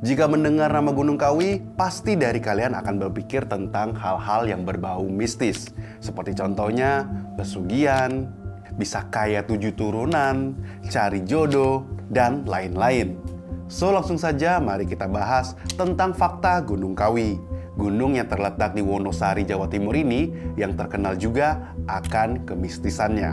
Jika mendengar nama Gunung Kawi, pasti dari kalian akan berpikir tentang hal-hal yang berbau mistis. Seperti contohnya pesugihan, bisa kaya 7 turunan, cari jodoh, dan lain-lain. So langsung saja mari kita bahas tentang fakta Gunung Kawi. Gunung yang terletak di Wonosari, Jawa Timur ini yang terkenal juga akan kemistisannya.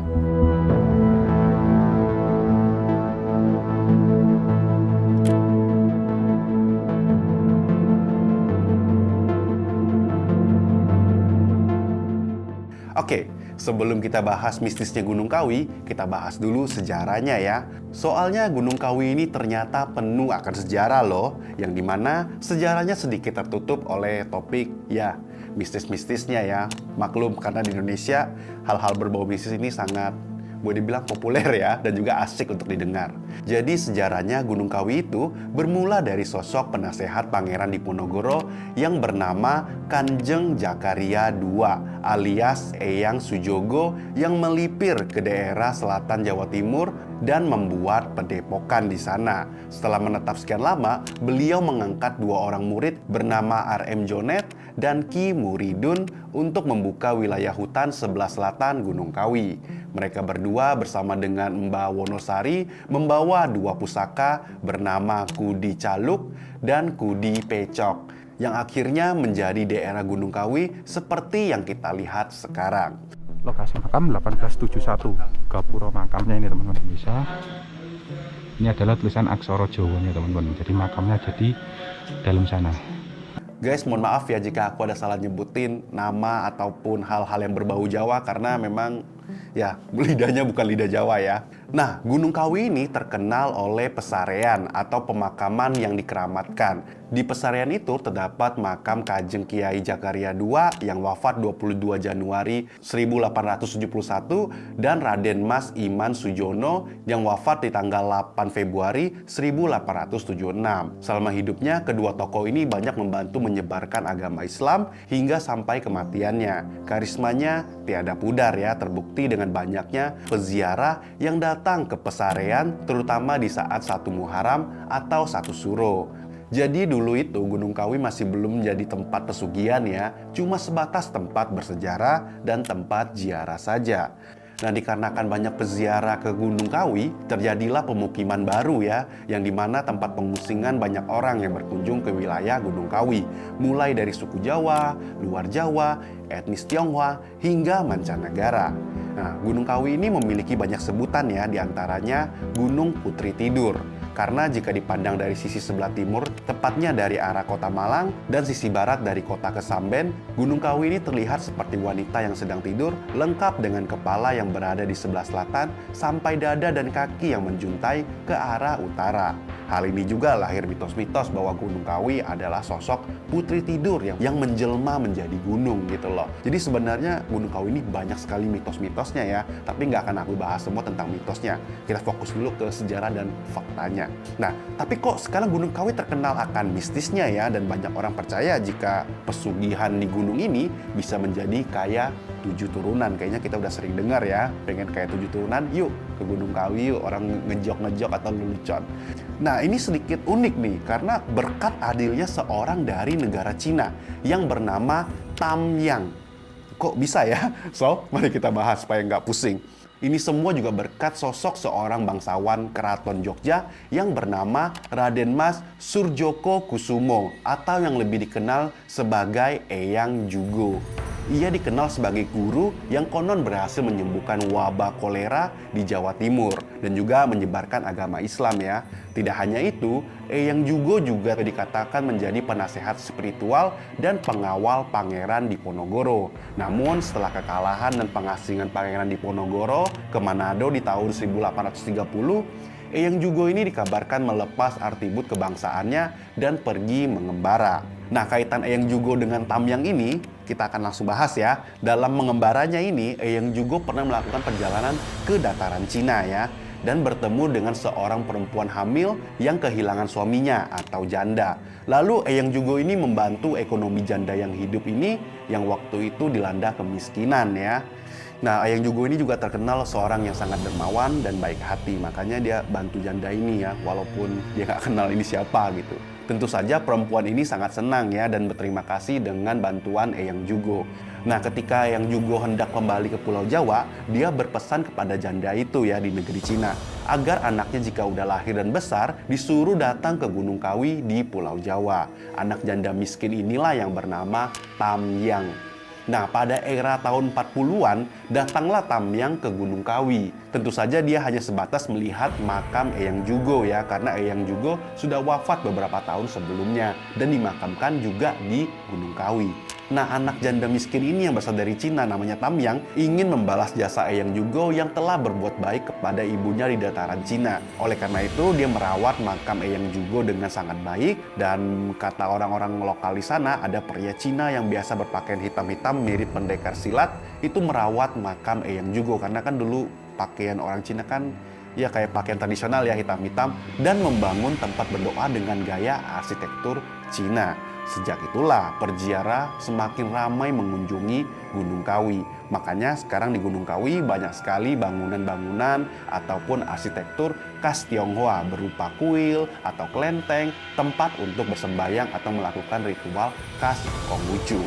Oke, sebelum kita bahas mistisnya Gunung Kawi, kita bahas dulu sejarahnya ya. Soalnya Gunung Kawi ini ternyata penuh akan sejarah loh, yang dimana sejarahnya sedikit tertutup oleh topik ya mistis-mistisnya ya. Maklum karena di Indonesia hal-hal berbau mistis ini sangat boleh dibilang populer ya, dan juga asik untuk didengar. Jadi sejarahnya Gunung Kawi itu bermula dari sosok penasehat Pangeran Diponegoro yang bernama Kanjeng Jakaria II alias Eyang Sujogo yang melipir ke daerah selatan Jawa Timur dan membuat padepokan di sana. Setelah menetap sekian lama, beliau mengangkat 2 orang murid bernama R.M. Jonet dan Ki Muridun untuk membuka wilayah hutan sebelah selatan Gunung Kawi. Mereka berdua bersama dengan Mbah Wonosari membawa 2 pusaka bernama Kudi Caluk dan Kudi Pecok yang akhirnya menjadi daerah Gunung Kawi seperti yang kita lihat sekarang. Lokasi makam 1871, gapura makamnya ini teman-teman bisa. Ini adalah tulisan aksara Jawanya teman-teman. Jadi makamnya jadi dalam sana. Guys, mohon maaf ya jika aku ada salah nyebutin nama ataupun hal-hal yang berbau Jawa karena memang ya lidahnya bukan lidah Jawa ya. Nah, Gunung Kawi ini terkenal oleh pesarean atau pemakaman yang dikeramatkan. Di pesarean itu terdapat makam Kanjeng Kiai Jakaria II yang wafat 22 Januari 1871 dan Raden Mas Iman Sujono yang wafat di tanggal 8 Februari 1876. Selama hidupnya, kedua tokoh ini banyak membantu menyebarkan agama Islam hingga sampai kematiannya. Karismanya tiada pudar ya, terbukti dengan banyaknya peziarah yang datang ke pesarean terutama di saat 1 Muharram atau 1 Suro. Jadi dulu itu Gunung Kawi masih belum menjadi tempat pesugihan ya, cuma sebatas tempat bersejarah dan tempat ziarah saja. Nah, dikarenakan banyak peziarah ke Gunung Kawi, terjadilah pemukiman baru ya, yang dimana tempat pengusingan banyak orang yang berkunjung ke wilayah Gunung Kawi, mulai dari suku Jawa, luar Jawa, etnis Tionghoa, hingga mancanegara. Nah, Gunung Kawi ini memiliki banyak sebutan ya, diantaranya Gunung Putri Tidur. Karena jika dipandang dari sisi sebelah timur, tepatnya dari arah kota Malang, dan sisi barat dari kota Kesamben, Gunung Kawi ini terlihat seperti wanita yang sedang tidur, lengkap dengan kepala yang berada di sebelah selatan, sampai dada dan kaki yang menjuntai ke arah utara. Hal ini juga lahir mitos-mitos bahwa Gunung Kawi adalah sosok putri tidur yang menjelma menjadi gunung gitu loh. Jadi sebenarnya Gunung Kawi ini banyak sekali mitos-mitosnya ya, tapi nggak akan aku bahas semua tentang mitosnya. Kita fokus dulu ke sejarah dan faktanya. Nah, tapi kok sekarang Gunung Kawi terkenal akan mistisnya ya, dan banyak orang percaya jika pesugihan di gunung ini bisa menjadi kaya 7 turunan. Kayaknya kita udah sering dengar ya, pengen kaya 7 turunan, yuk ke Gunung Kawi yuk, orang ngejok-ngejok atau lelucon. Nah, ini sedikit unik nih, karena berkat adilnya seorang dari negara Cina yang bernama Tam Yang. Kok bisa ya? So, mari kita bahas supaya nggak pusing. Ini semua juga berkat sosok seorang bangsawan Keraton Jogja yang bernama Raden Mas Surjoko Kusumo atau yang lebih dikenal sebagai Eyang Jugo. Ia dikenal sebagai guru yang konon berhasil menyembuhkan wabah kolera di Jawa Timur dan juga menyebarkan agama Islam ya. Tidak hanya itu, Eyang Jugo juga dikatakan menjadi penasehat spiritual dan pengawal Pangeran Diponegoro. Namun setelah kekalahan dan pengasingan Pangeran Diponegoro ke Manado di tahun 1830, Eyang Jugo ini dikabarkan melepas atribut kebangsaannya dan pergi mengembara. Nah, kaitan Eyang Jugo dengan Tam Yang ini kita akan langsung bahas ya. Dalam mengembaranya ini, Eyang Jugo pernah melakukan perjalanan ke dataran Cina ya, dan bertemu dengan seorang perempuan hamil yang kehilangan suaminya atau janda. Lalu Eyang Jugo ini membantu ekonomi janda yang hidup ini yang waktu itu dilanda kemiskinan ya. Nah, Eyang Jugo ini juga terkenal seorang yang sangat dermawan dan baik hati. Makanya dia bantu janda ini ya, walaupun dia nggak kenal ini siapa gitu. Tentu saja perempuan ini sangat senang ya dan berterima kasih dengan bantuan Eyang Jugo. Nah, ketika Eyang Jugo hendak kembali ke Pulau Jawa, dia berpesan kepada janda itu ya di negeri Cina agar anaknya jika udah lahir dan besar disuruh datang ke Gunung Kawi di Pulau Jawa. Anak janda miskin inilah yang bernama Tamyang. Nah, pada era tahun 40-an, datanglah Tamyang ke Gunung Kawi. Tentu saja dia hanya sebatas melihat makam Eyang Jugo ya, karena Eyang Jugo sudah wafat beberapa tahun sebelumnya dan dimakamkan juga di Gunung Kawi. Nah, anak janda miskin ini yang berasal dari Cina namanya Tamyang ingin membalas jasa Eyang Jugo yang telah berbuat baik kepada ibunya di dataran Cina. Oleh karena itu, dia merawat makam Eyang Jugo dengan sangat baik dan kata orang-orang lokal di sana, ada pria Cina yang biasa berpakaian hitam-hitam mirip pendekar silat itu merawat makam Eyang Jugo karena kan dulu pakaian orang Cina kan ya kayak pakaian tradisional ya hitam-hitam dan membangun tempat berdoa dengan gaya arsitektur Cina. Sejak itulah perziarah semakin ramai mengunjungi Gunung Kawi. Makanya sekarang di Gunung Kawi banyak sekali bangunan-bangunan ataupun arsitektur khas Tionghoa berupa kuil atau kelenteng, tempat untuk bersembahyang atau melakukan ritual khas Konghucu.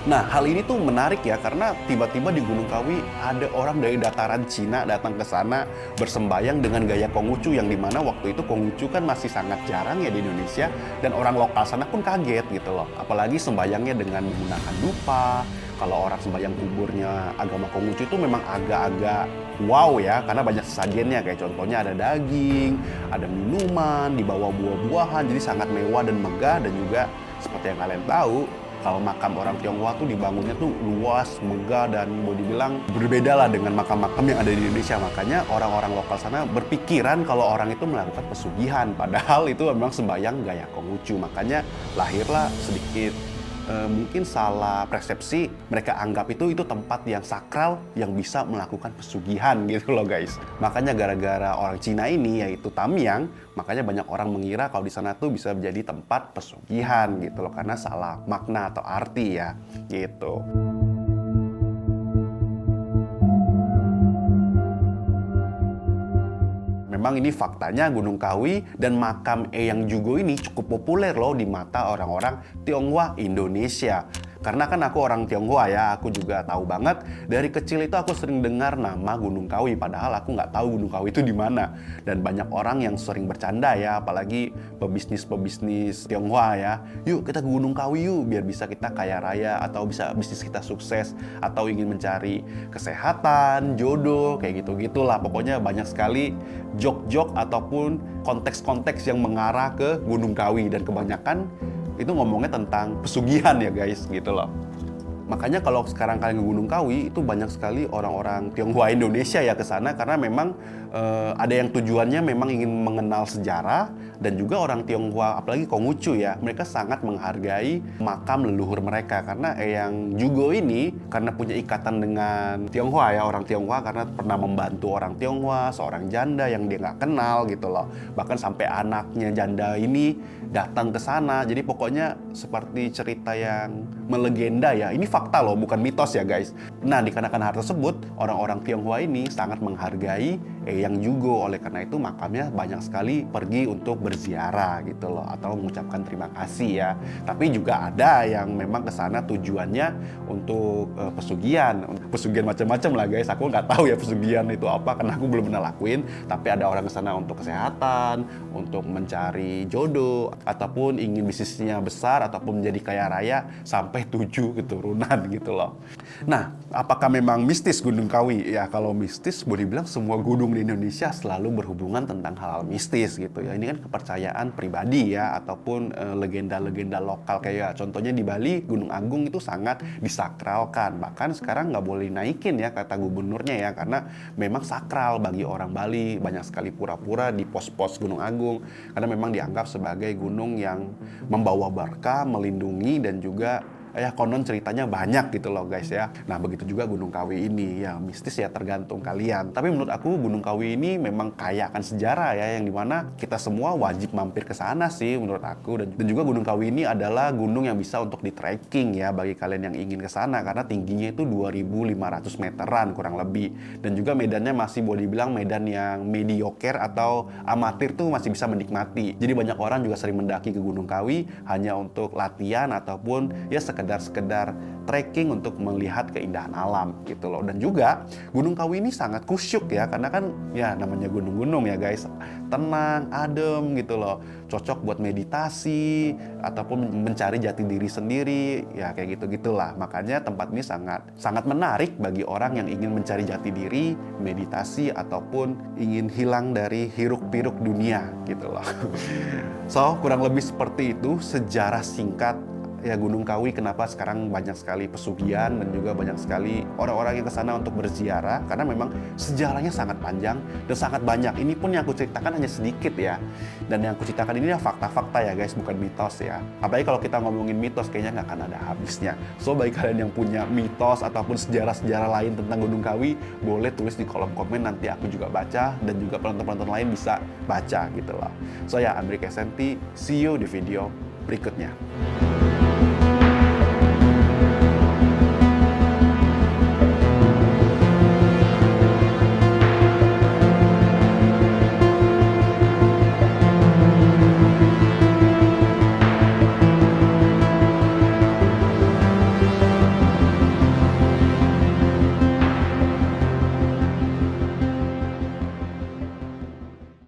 Nah, hal ini tuh menarik ya karena tiba-tiba di Gunung Kawi ada orang dari dataran Cina datang ke sana bersembayang dengan gaya Konghucu yang dimana waktu itu Konghucu kan masih sangat jarang ya di Indonesia dan orang lokal sana pun kaget gitu loh. Apalagi sembayangnya dengan menggunakan dupa. Kalau orang sembayang kuburnya agama Konghucu itu memang agak-agak wow ya karena banyak sajiannya kayak contohnya ada daging, ada minuman, dibawa buah-buahan jadi sangat mewah dan megah dan juga seperti yang kalian tahu kalau makam orang Tionghoa tuh dibangunnya tuh luas, megah, dan boleh dibilang berbeda lah dengan makam-makam yang ada di Indonesia. Makanya orang-orang lokal sana berpikiran kalau orang itu melakukan pesugihan. Padahal itu memang sembayang gaya Konghucu. Makanya lahirlah sedikit mungkin salah persepsi. Mereka anggap itu tempat yang sakral yang bisa melakukan pesugihan gitu loh guys. Makanya gara-gara orang Cina ini yaitu Tamyang, makanya banyak orang mengira kalau di sana tuh bisa menjadi tempat pesugihan gitu loh karena salah makna atau arti ya gitu. Memang ini faktanya Gunung Kawi dan makam Eyang Jugo ini cukup populer loh di mata orang-orang Tionghoa Indonesia. Karena kan aku orang Tionghoa ya, aku juga tahu banget dari kecil itu aku sering dengar nama Gunung Kawi, padahal aku nggak tahu Gunung Kawi itu di mana. Dan banyak orang yang sering bercanda ya, apalagi pebisnis-pebisnis Tionghoa ya. Yuk kita ke Gunung Kawi yuk, biar bisa kita kaya raya atau bisa bisnis kita sukses atau ingin mencari kesehatan, jodoh, kayak gitu-gitulah. Pokoknya banyak sekali jok-jok ataupun konteks-konteks yang mengarah ke Gunung Kawi dan kebanyakan itu ngomongnya tentang pesugihan ya guys gitu loh. Makanya kalau sekarang kalian ke Gunung Kawi itu banyak sekali orang-orang Tionghoa Indonesia ya ke sana karena memang ada yang tujuannya memang ingin mengenal sejarah dan juga orang Tionghoa apalagi Konghucu ya mereka sangat menghargai makam leluhur mereka karena Eyang Jugo ini karena punya ikatan dengan Tionghoa ya orang Tionghoa karena pernah membantu orang Tionghoa seorang janda yang dia nggak kenal gitu loh bahkan sampai anaknya janda ini datang ke sana jadi pokoknya seperti cerita yang melegenda ya ini fakta loh bukan mitos ya guys. Nah dikarenakan hal tersebut orang-orang Tionghoa ini sangat menghargai Eyang Jugo oleh karena itu makamnya banyak sekali pergi untuk berziarah gitu loh atau mengucapkan terima kasih ya. Tapi juga ada yang memang ke sana tujuannya untuk pesugihan macam-macam lah guys. Aku nggak tahu ya pesugihan itu apa karena aku belum pernah lakuin. Tapi ada orang ke sana untuk kesehatan, untuk mencari jodoh ataupun ingin bisnisnya besar ataupun menjadi kaya raya sampai 7 keturunan gitu loh. Nah, apakah memang mistis Gunung Kawi? Ya kalau mistis boleh bilang semua gunung di Indonesia selalu berhubungan tentang hal-hal mistis gitu ya. Ini kan kepercayaan pribadi ya ataupun legenda-legenda lokal kayak contohnya di Bali Gunung Agung itu sangat disakralkan. Bahkan sekarang nggak boleh naikin ya kata gubernurnya ya karena memang sakral bagi orang Bali. Banyak sekali pura-pura di pos-pos Gunung Agung karena memang dianggap sebagai gunung yang membawa berkah, melindungi dan juga ya konon ceritanya banyak gitu loh guys ya. Nah begitu juga Gunung Kawi ini, ya mistis ya tergantung kalian. Tapi menurut aku Gunung Kawi ini memang kaya akan sejarah ya, yang dimana kita semua wajib mampir ke sana sih menurut aku. Dan juga Gunung Kawi ini adalah gunung yang bisa untuk di trekking ya bagi kalian yang ingin ke sana, karena tingginya itu 2.500 meteran kurang lebih. Dan juga medannya masih boleh dibilang medan yang mediocre atau amatir tuh masih bisa menikmati. Jadi banyak orang juga sering mendaki ke Gunung Kawi hanya untuk latihan ataupun ya sekedar trekking untuk melihat keindahan alam gitu loh. Dan juga Gunung Kawi ini sangat kusyuk ya, karena kan ya namanya gunung-gunung ya guys, tenang, adem gitu loh, cocok buat meditasi ataupun mencari jati diri sendiri ya, kayak gitu-gitulah. Makanya tempat ini sangat menarik bagi orang yang ingin mencari jati diri, meditasi ataupun ingin hilang dari hiruk-pikuk dunia gitu loh. So kurang lebih seperti itu sejarah singkat ya Gunung Kawi, kenapa sekarang banyak sekali pesugihan dan juga banyak sekali orang-orang yang kesana untuk berziarah, karena memang sejarahnya sangat panjang dan sangat banyak. Ini pun yang aku ceritakan hanya sedikit ya, dan yang aku ceritakan ini ya fakta-fakta ya guys, bukan mitos ya. Apalagi kalau kita ngomongin mitos kayaknya nggak akan ada habisnya. So bagi kalian yang punya mitos ataupun sejarah-sejarah lain tentang Gunung Kawi, boleh tulis di kolom komen, nanti aku juga baca dan juga penonton-penonton lain bisa baca gitu loh. So ya, I'm Rick SNT, see you di video berikutnya.